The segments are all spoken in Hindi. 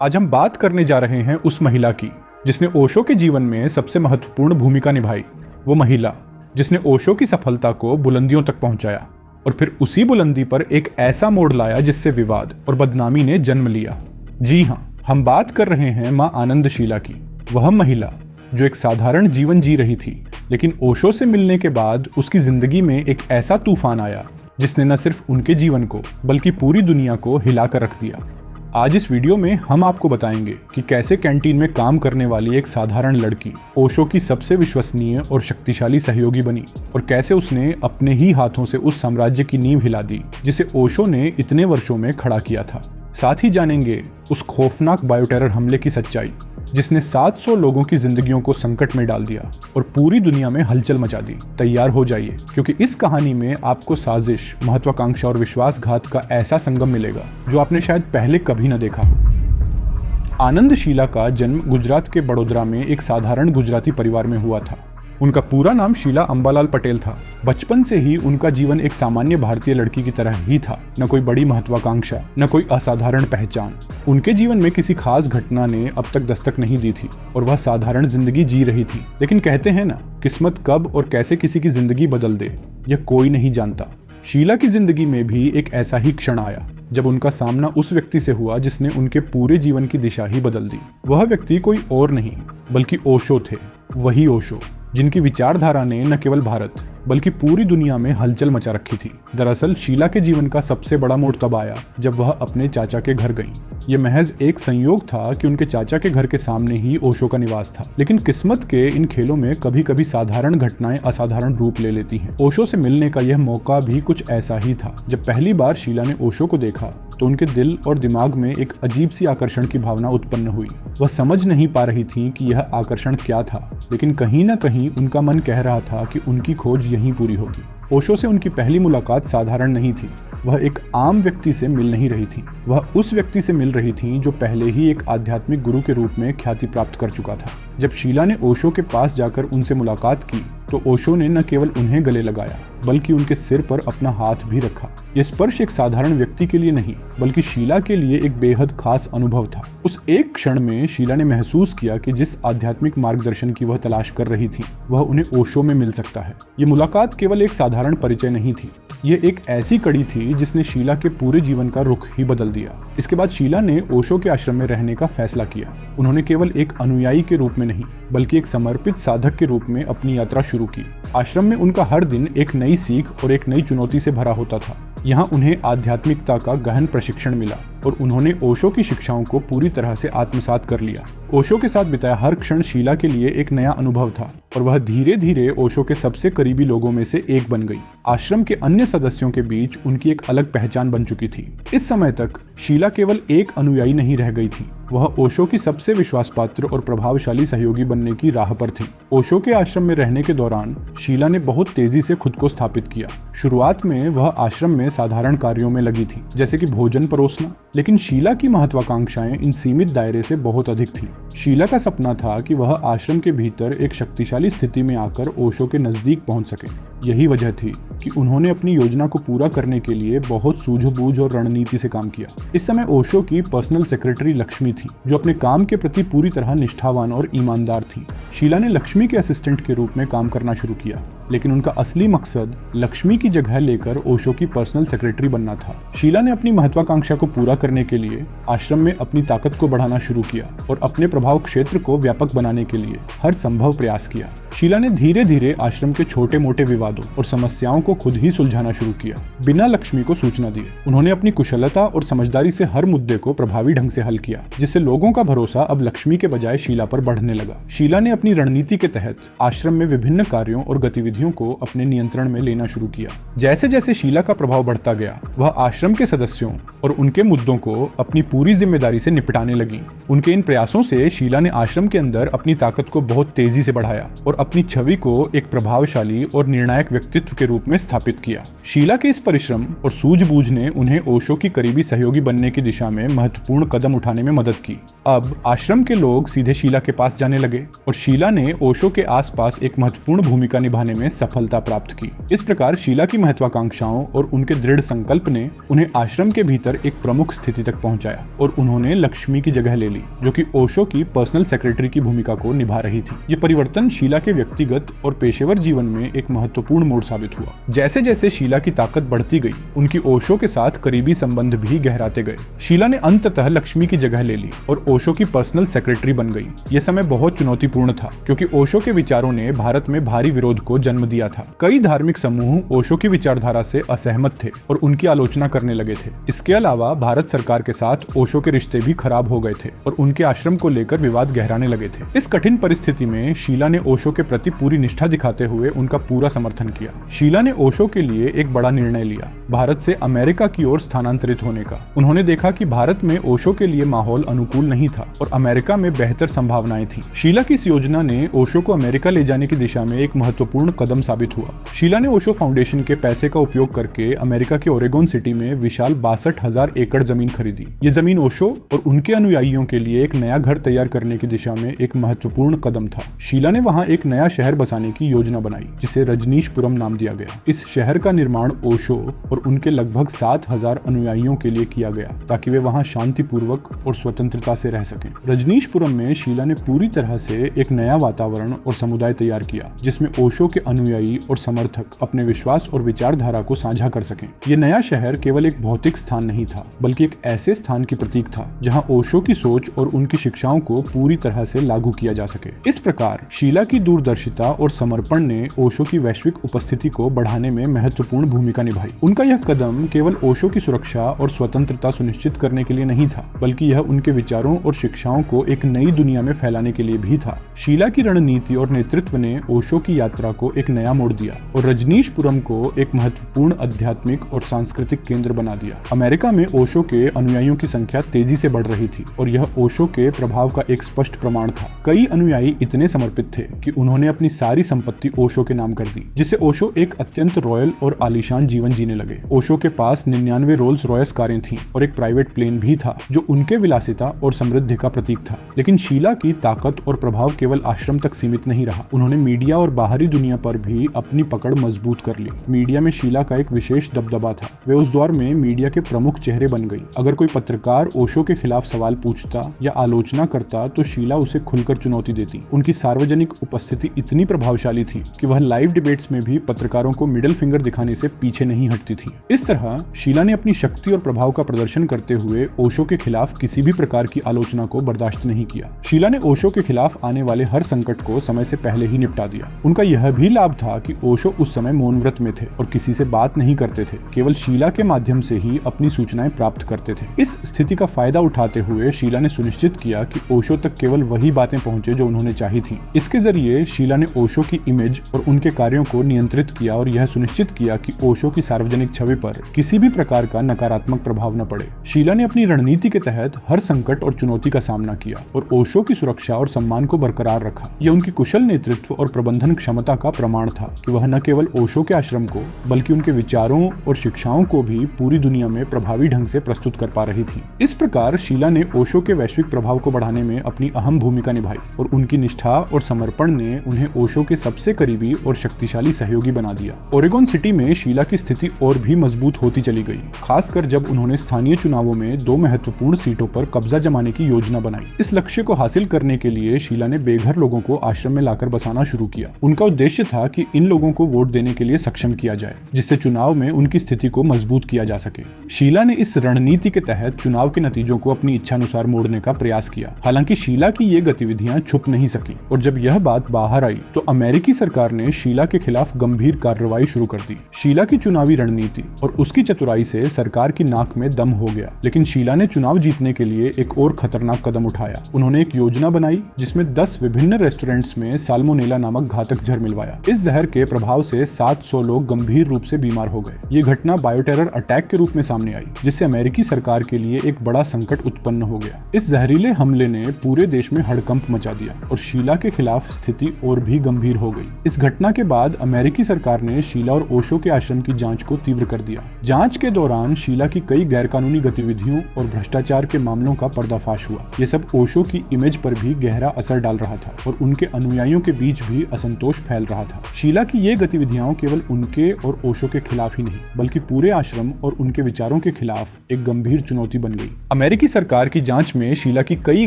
आज हम बात करने जा रहे हैं उस महिला की जिसने ओशो के जीवन में सबसे महत्वपूर्ण भूमिका निभाई। वो महिला जिसने ओशो की सफलता को बुलंदियों तक पहुंचाया और फिर उसी बुलंदी पर एक ऐसा मोड़ लाया जिससे विवाद और बदनामी ने जन्म लिया। जी हाँ, हम बात कर रहे हैं मां आनंदशीला की। वह महिला जो एक साधारण जीवन जी रही थी, लेकिन ओशो से मिलने के बाद उसकी जिंदगी में एक ऐसा तूफान आया जिसने न सिर्फ उनके जीवन को बल्कि पूरी दुनिया को हिलाकर रख दिया। आज इस वीडियो में हम आपको बताएंगे कि कैसे कैंटीन में काम करने वाली एक साधारण लड़की ओशो की सबसे विश्वसनीय और शक्तिशाली सहयोगी बनी और कैसे उसने अपने ही हाथों से उस साम्राज्य की नींव हिला दी जिसे ओशो ने इतने वर्षों में खड़ा किया था। साथ ही जानेंगे उस खौफनाक बायोटेरर हमले की सच्चाई जिसने 700 लोगों की जिंदगियों को संकट में डाल दिया और पूरी दुनिया में हलचल मचा दी। तैयार हो जाइए, क्योंकि इस कहानी में आपको साजिश, महत्वाकांक्षा और विश्वासघात का ऐसा संगम मिलेगा जो आपने शायद पहले कभी न देखा हो। आनंदशीला का जन्म गुजरात के बड़ोदरा में एक साधारण गुजराती परिवार में हुआ था। उनका पूरा नाम शीला अंबालाल पटेल था। बचपन से ही उनका जीवन एक सामान्य भारतीय लड़की की तरह ही था। न कोई बड़ी महत्वाकांक्षा, न कोई असाधारण पहचान। उनके जीवन में किसी खास घटना ने अब तक दस्तक नहीं दी थी और वह साधारण जिंदगी जी रही थी। लेकिन कहते हैं ना, किस्मत कब और कैसे किसी की जिंदगी बदल दे यह कोई नहीं जानता। शीला की जिंदगी में भी एक ऐसा ही क्षण आया जब उनका सामना उस व्यक्ति से हुआ जिसने उनके पूरे जीवन की दिशा ही बदल दी। वह व्यक्ति कोई और नहीं बल्कि ओशो थे। वही ओशो जिनकी विचारधारा ने न केवल भारत बल्कि पूरी दुनिया में हलचल मचा रखी थी। दरअसल शीला के जीवन का सबसे बड़ा मोड़ तब आया जब वह अपने चाचा के घर गईं। यह महज एक संयोग था कि उनके चाचा के घर के सामने ही ओशो का निवास था। लेकिन किस्मत के इन खेलों में कभी कभी साधारण घटनाएं असाधारण रूप ले लेती हैं। ओशो से मिलने का यह मौका भी कुछ ऐसा ही था। जब पहली बार शीला ने ओशो को देखा तो उनके दिल और दिमाग में एक अजीब सी आकर्षण की भावना उत्पन्न हुई। वह समझ नहीं पा रही थी कि यह आकर्षण क्या था, लेकिन कहीं न कहीं उनका मन कह रहा था कि उनकी खोज यहीं पूरी होगी। ओशो से उनकी पहली मुलाकात साधारण नहीं थी। वह एक आम व्यक्ति से मिल नहीं रही थी। वह उस व्यक्ति से मिल रही थी जो पहले ही एक आध्यात्मिक गुरु के रूप में ख्याति प्राप्त कर चुका था। जब शीला ने ओशो के पास जाकर उनसे मुलाकात की तो ओशो ने न केवल उन्हें गले लगाया बल्कि उनके सिर पर अपना हाथ भी रखा। यह स्पर्श एक साधारण व्यक्ति के लिए नहीं बल्कि शीला के लिए एक बेहद खास अनुभव था। उस एक क्षण में शीला ने महसूस किया कि जिस आध्यात्मिक मार्गदर्शन की वह तलाश कर रही थी वह उन्हें ओशो में मिल सकता है। ये मुलाकात केवल एक साधारण परिचय नहीं थी, ये एक ऐसी कड़ी थी जिसने शीला के पूरे जीवन का रुख ही बदल दिया। इसके बाद शीला ने ओशो के आश्रम में रहने का फैसला किया। उन्होंने केवल एक अनुयायी के रूप में नहीं बल्कि एक समर्पित साधक के रूप में अपनी यात्रा शुरू की। आश्रम में उनका हर दिन एक नई सीख और एक नई चुनौती से भरा होता था। यहाँ उन्हें आध्यात्मिकता का गहन प्रशिक्षण मिला और उन्होंने ओशो की शिक्षाओं को पूरी तरह से आत्मसात कर लिया। ओशो के साथ बिताया हर क्षण शीला के लिए एक नया अनुभव था और वह धीरे धीरे ओशो के सबसे करीबी लोगों में से एक बन गई। आश्रम के अन्य सदस्यों के बीच उनकी एक अलग पहचान बन चुकी थी। इस समय तक शीला केवल एक अनुयायी नहीं रह गई थी, वह ओशो की सबसे विश्वासपात्र और प्रभावशाली सहयोगी बनने की राह पर थी। ओशो के आश्रम में रहने के दौरान शीला ने बहुत तेजी से खुद को स्थापित किया। शुरुआत में वह आश्रम में साधारण कार्यों में लगी थी, जैसे कि भोजन परोसना, लेकिन शीला की महत्वाकांक्षाएं इन सीमित दायरे से बहुत अधिक थी। शीला का सपना था कि वह आश्रम के भीतर एक शक्तिशाली स्थिति में आकर ओशो के नजदीक पहुंच सके। यही वजह थी कि उन्होंने अपनी योजना को पूरा करने के लिए बहुत सूझबूझ और रणनीति से काम किया। इस समय ओशो की पर्सनल सेक्रेटरी लक्ष्मी थी, जो अपने काम के प्रति पूरी तरह निष्ठावान और ईमानदार थी। शीला ने लक्ष्मी के असिस्टेंट के रूप में काम करना शुरू किया, लेकिन उनका असली मकसद लक्ष्मी की जगह लेकर ओशो की पर्सनल सेक्रेटरी बनना था। शीला ने अपनी महत्वाकांक्षा को पूरा करने के लिए आश्रम में अपनी ताकत को बढ़ाना शुरू किया और अपने प्रभाव क्षेत्र को व्यापक बनाने के लिए हर संभव प्रयास किया। शीला ने धीरे धीरे आश्रम के छोटे मोटे विवादों और समस्याओं को खुद ही सुलझाना शुरू किया, बिना लक्ष्मी को सूचना दिए। उन्होंने अपनी कुशलता और समझदारी से हर मुद्दे को प्रभावी ढंग से हल किया, जिससे लोगों का भरोसा अब लक्ष्मी के बजाय शीला पर बढ़ने लगा। शीला ने अपनी रणनीति के तहत आश्रम में विभिन्न कार्यों और गतिविधियों को अपने नियंत्रण में लेना शुरू किया। जैसे जैसे शीला का प्रभाव बढ़ता गया, वह आश्रम के सदस्यों और उनके मुद्दों को अपनी पूरी जिम्मेदारी से निपटाने लगी। उनके इन प्रयासों से शीला ने आश्रम के अंदर अपनी ताकत को बहुत तेजी से बढ़ाया और अपनी छवि को एक प्रभावशाली और निर्णायक व्यक्तित्व के रूप में स्थापित किया। शीला के इस परिश्रम और सूझबूझ ने उन्हें ओशो की करीबी सहयोगी बनने की दिशा में महत्वपूर्ण कदम उठाने में मदद की। अब आश्रम के लोग सीधे शीला के पास जाने लगे और शीला ने ओशो के आसपास एक महत्वपूर्ण भूमिका निभाने में सफलता प्राप्त की। इस प्रकार शीला की महत्वाकांक्षाओं और उनके दृढ़ संकल्प ने उन्हें आश्रम के भीतर एक प्रमुख स्थिति तक पहुंचाया और उन्होंने लक्ष्मी की जगह ले ली, जो कि ओशो की पर्सनल सेक्रेटरी की भूमिका को निभा रही थी। ये परिवर्तन शीला के व्यक्तिगत और पेशेवर जीवन में एक महत्वपूर्ण मोड़ साबित हुआ। जैसे जैसे शीला की ताकत बढ़ती गई, उनकी ओशो के साथ करीबी संबंध भी गहराते गए। शीला ने अंततः लक्ष्मी की जगह ले ली और ओशो की पर्सनल सेक्रेटरी बन गई। यह समय बहुत चुनौतीपूर्ण था क्योंकि ओशो के विचारों ने भारत में भारी विरोध को जन्म दिया था। कई धार्मिक समूह ओशो की विचारधारा से असहमत थे और उनकी आलोचना करने लगे थे। इसके अलावा भारत सरकार के साथ ओशो के रिश्ते भी खराब हो गए थे और उनके आश्रम को लेकर विवाद गहराने लगे थे। इस कठिन परिस्थिति में शीला ने ओशो के प्रति पूरी निष्ठा दिखाते हुए उनका पूरा समर्थन किया। शीला ने ओशो के लिए एक बड़ा निर्णय लिया, भारत से अमेरिका की ओर स्थानांतरित होने का। उन्होंने देखा कि भारत में ओशो के लिए माहौल अनुकूल नहीं था और अमेरिका में बेहतर संभावनाएं थी। शीला की इस योजना ने ओशो को अमेरिका ले जाने की दिशा में एक महत्वपूर्ण कदम साबित हुआ। शीला ने ओशो फाउंडेशन के पैसे का उपयोग करके अमेरिका के ओरेगोन सिटी में विशाल 62,000 एकड़ जमीन खरीदी। ये जमीन ओशो और उनके अनुयायियों के लिए एक नया घर तैयार करने की दिशा में एक महत्वपूर्ण कदम था। शीला ने वहां एक नया शहर बसाने की योजना बनाई, जिसे रजनीशपुरम नाम दिया गया। इस शहर का निर्माण ओशो और उनके लगभग 7,000 अनुयायियों के लिए किया गया ताकि वे वहां शांतिपूर्वक और स्वतंत्रता से रह सकें। रजनीशपुरम में शीला ने पूरी तरह से एक नया वातावरण और समुदाय तैयार किया, जिसमें ओशो के अनुयायी और समर्थक अपने विश्वास और विचारधारा को साझा कर सकें। ये नया शहर केवल एक भौतिक स्थान नहीं था, बल्कि एक ऐसे स्थान की प्रतीक था जहां ओशो की सोच और उनकी शिक्षाओं को पूरी तरह से लागू किया जा सके। इस प्रकार शीला की दूरदर्शिता और समर्पण ने ओशो की वैश्विक उपस्थिति को बढ़ाने में महत्वपूर्ण भूमिका निभाई। उनका यह कदम केवल ओशो की सुरक्षा और स्वतंत्रता सुनिश्चित करने के लिए नहीं था, बल्कि यह उनके विचारों और शिक्षाओं को एक नई दुनिया में फैलाने के लिए भी था। शीला की रणनीति और नेतृत्व ने ओशो की यात्रा को एक नया मोड़ दिया और रजनीशपुरम को एक महत्वपूर्ण आध्यात्मिक और सांस्कृतिक केंद्र बना दिया। अमेरिका में ओशो के अनुयायियों की संख्या तेजी से बढ़ रही थी और यह ओशो के प्रभाव का एक स्पष्ट प्रमाण था। कई अनुयायी इतने समर्पित थे कि उन्होंने अपनी सारी संपत्ति ओशो के नाम कर दी, जिससे ओशो एक अत्यंत रॉयल और आलीशान जीवन जीने लगे। ओशो के पास 99 रोल्स रॉयस कारें थीं और एक प्राइवेट प्लेन भी था, जो उनके विलासिता और समृद्धि का प्रतीक था। लेकिन शीला की ताकत और प्रभाव केवल आश्रम तक सीमित नहीं रहा। उन्होंने मीडिया और बाहरी दुनिया पर भी अपनी पकड़ मजबूत कर ली। मीडिया में शीला का एक विशेष दबदबा था। वे उस दौर में मीडिया के प्रमुख चेहरे बन गई। अगर कोई पत्रकार ओशो के खिलाफ सवाल पूछता या आलोचना करता तो शीला उसे खुलकर चुनौती देती। उनकी सार्वजनिक उपस्थिति इतनी प्रभावशाली थी कि वह लाइव डिबेट्स में भी पत्रकारों को मिडिल फिंगर दिखाने से पीछे नहीं हटती थी। इस तरह शीला ने अपनी शक्ति और प्रभाव का प्रदर्शन करते हुए ओशो के खिलाफ किसी भी प्रकार की आलोचना को बर्दाश्त नहीं किया। शीला ने ओशो के खिलाफ आने वाले हर संकट को समय से पहले ही निपटा दिया। उनका यह भी लाभ था कि ओशो उस समय मौन व्रत में थे और किसी से बात नहीं करते थे, केवल शीला के माध्यम से ही अपनी सूचनाएं प्राप्त करते थे। इस स्थिति का फायदा उठाते हुए शीला ने सुनिश्चित किया कि ओशो तक केवल वही बातें पहुंचे जो उन्होंने चाही थी। इसके जरिए शीला ने ओशो की इमेज और उनके कार्यों को नियंत्रित किया और यह सुनिश्चित किया कि ओशो की सार्वजनिक छवि पर किसी भी प्रकार का नकारात्मक प्रभाव न पड़े। शीला ने अपनी रणनीति के तहत हर संकट और चुनौती का सामना किया और ओशो की सुरक्षा और सम्मान को बरकरार रखा। यह उनकी कुशल नेतृत्व और प्रबंधन क्षमता का प्रमाण था कि वह न केवल ओशो के आश्रम को, बल्कि उनके विचारों और शिक्षाओं को भी पूरी दुनिया में प्रभावी ढंग से प्रस्तुत कर पा रही थी। इस प्रकार शीला ने ओशो के वैश्विक प्रभाव को बढ़ाने में अपनी अहम भूमिका निभाई और उनकी निष्ठा और समर्पण ने उन्हें ओशो के सबसे करीबी और शक्तिशाली सहयोगी बना दिया। ओरेगोन सिटी में शीला की स्थिति और भी मजबूत होती चली गई, खासकर जब उन्होंने स्थानीय चुनावों में 2 महत्वपूर्ण सीटों पर कब्जा जमाने की योजना बनाई। इस लक्ष्य को हासिल करने के लिए शीला ने बेघर लोगों को आश्रम में लाकर बसाना शुरू किया। उनका उद्देश्य था कि इन लोगों को वोट देने के लिए सक्षम किया जाए, जिससे चुनाव में उनकी स्थिति को मजबूत किया जा सके। शीला ने इस रणनीति के तहत चुनाव के नतीजों को अपनी इच्छानुसार मोड़ने का प्रयास किया। हालांकि शीला की ये गतिविधियां छुप नहीं सकी और जब यह बात बाहर आई तो अमेरिकी सरकार ने शीला के खिलाफ गंभीर कार्रवाई शुरू कर दी। शीला की चुनावी रणनीति और उसकी चतुराई से सरकार की नाक में दम हो गया, लेकिन शीला ने चुनाव जीतने के लिए एक और खतरनाक कदम उठाया। उन्होंने एक योजना बनाई जिसमें 10 विभिन्न रेस्टोरेंट्स में साल्मोनेला नामक घातक जहर मिलवाया। इस जहर के प्रभाव से 700 लोग गंभीर रूप से बीमार हो गए। ये घटना बायोटेरर अटैक के रूप में सामने आई, जिससे अमेरिकी सरकार के लिए एक बड़ा संकट उत्पन्न हो गया। इस जहरीले हमले ने पूरे देश में हड़कंप मचा दिया और शीला के खिलाफ स्थिति स्थिति और भी गंभीर हो गई। इस घटना के बाद अमेरिकी सरकार ने शीला और ओशो के आश्रम की जांच को तीव्र कर दिया। जांच के दौरान शीला की कई गैरकानूनी गतिविधियों और भ्रष्टाचार के मामलों का पर्दाफाश हुआ। ये सब ओशो की इमेज पर भी गहरा असर डाल रहा था और उनके अनुयायियों के बीच भी असंतोष फैल रहा था। शीला की ये गतिविधियां केवल उनके और ओशो के खिलाफ ही नहीं, बल्कि पूरे आश्रम और उनके विचारों के खिलाफ एक गंभीर चुनौती बन गई। अमेरिकी सरकार की जांच में शीला की कई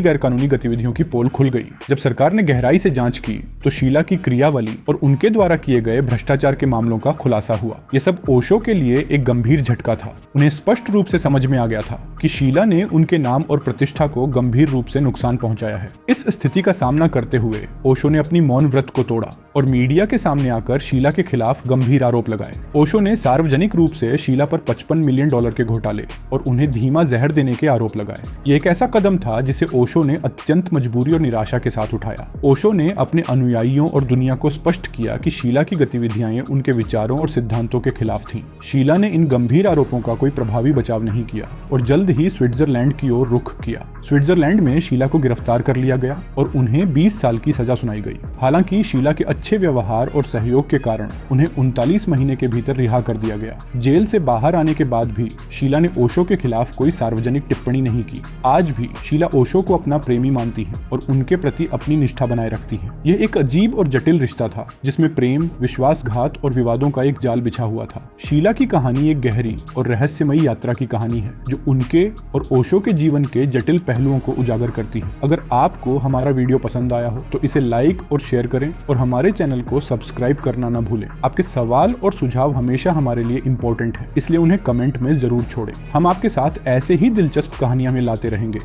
गैरकानूनी गतिविधियों की पोल खुल गई। जब सरकार ने गहराई से जांच की तो शीला की क्रियावली और उनके द्वारा किए गए भ्रष्टाचार के मामलों का खुलासा हुआ। ये सब ओशो के लिए एक गंभीर झटका था। उन्हें स्पष्ट रूप से समझ में आ गया था कि शीला ने उनके नाम और प्रतिष्ठा को गंभीर रूप से नुकसान पहुंचाया है। इस स्थिति का सामना करते हुए ओशो ने अपनी मौन व्रत को तोड़ा और मीडिया के सामने आकर शीला के खिलाफ गंभीर आरोप लगाए। ओशो ने सार्वजनिक रूप से शीला पर $55 मिलियन के घोटाले और उन्हें धीमा जहर देने के आरोप लगाए। ये एक ऐसा कदम था जिसे ओशो ने अत्यंत मजबूरी और निराशा के साथ उठाया। ओशो ने अपने अनुयायियों और दुनिया को स्पष्ट किया कि शीला की गतिविधियां उनके विचारों और सिद्धांतों के खिलाफ थीं। शीला ने इन गंभीर आरोपों का कोई प्रभावी बचाव नहीं किया और जल्द ही स्विट्जरलैंड की ओर रुख किया। स्विट्जरलैंड में शीला को गिरफ्तार कर लिया गया और उन्हें 20 साल की सजा सुनाई गई। हालांकि शीला के अच्छे व्यवहार और सहयोग के कारण उन्हें 39 महीने के भीतर रिहा कर दिया गया। जेल से बाहर आने के बाद भी शीला ने ओशो के खिलाफ कोई सार्वजनिक टिप्पणी नहीं की। आज भी शीला ओशो को अपना प्रेमी मानती हैं और उनके प्रति अपनी निष्ठा बनाए रखती हैं। यह एक अजीब और जटिल रिश्ता था जिसमें प्रेम, विश्वासघात और विवादों का एक जाल बिछा हुआ था। शीला की कहानी एक गहरी और रहस्यमयी यात्रा की कहानी है जो उनके और ओशो के जीवन के जटिल पहलुओं को उजागर करती है। अगर आपको हमारा वीडियो पसंद आया हो तो इसे लाइक और शेयर करें और हमारे चैनल को सब्सक्राइब करना ना भूलें। आपके सवाल और सुझाव हमेशा हमारे लिए इंपॉर्टेंट है, इसलिए उन्हें कमेंट में जरूर छोड़ें। हम आपके साथ ऐसे ही दिलचस्प कहानियां में लाते रहेंगे।